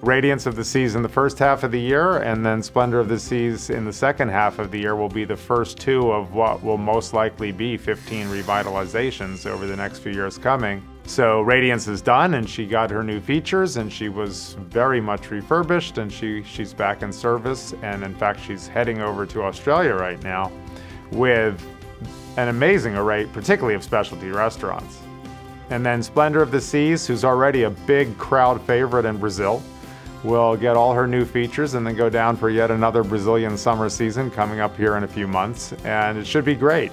Radiance of the Seas in the first half of the year, and then Splendour of the Seas in the second half of the year will be the first two of what will most likely be 15 revitalizations over the next few years coming. So Radiance is done, and she got her new features, and she was very much refurbished, and she's back in service, and in fact she's heading over to Australia right now with an amazing array, particularly of specialty restaurants. And then Splendour of the Seas, who's already a big crowd favorite in Brazil, will get all her new features and then go down for yet another Brazilian summer season coming up here in a few months, and it should be great.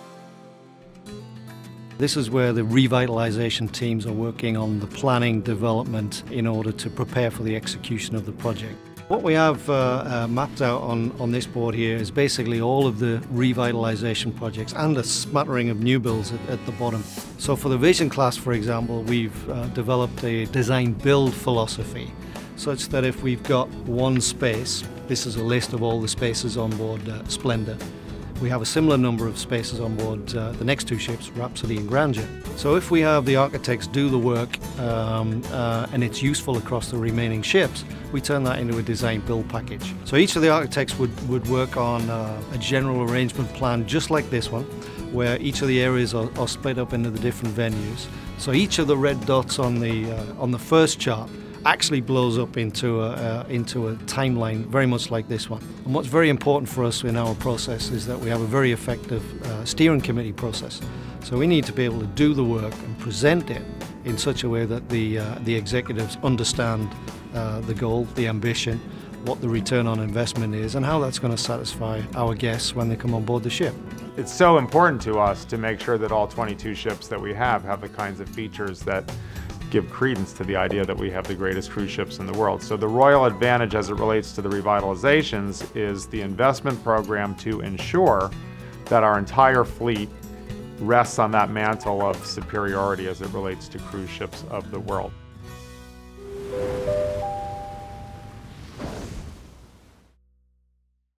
This is where the revitalization teams are working on the planning development in order to prepare for the execution of the project. What we have mapped out on this board here is basically all of the revitalization projects and a smattering of new builds at the bottom. So for the Vision class, for example, we've developed a design-build philosophy such that if we've got one space, this is a list of all the spaces on board Splendour. We have a similar number of spaces on board the next two ships, Rhapsody and Grandeur. So if we have the architects do the work and it's useful across the remaining ships, we turn that into a design-build package. So each of the architects would work on a general arrangement plan just like this one, where each of the areas are split up into the different venues. So each of the red dots on the first chart actually blows up into a timeline very much like this one. And what's very important for us in our process is that we have a very effective steering committee process. So we need to be able to do the work and present it in such a way that the executives understand the goal, the ambition, what the return on investment is, and how that's going to satisfy our guests when they come on board the ship. It's so important to us to make sure that all 22 ships that we have the kinds of features that give credence to the idea that we have the greatest cruise ships in the world. So the royal advantage as it relates to the revitalizations is the investment program to ensure that our entire fleet rests on that mantle of superiority as it relates to cruise ships of the world.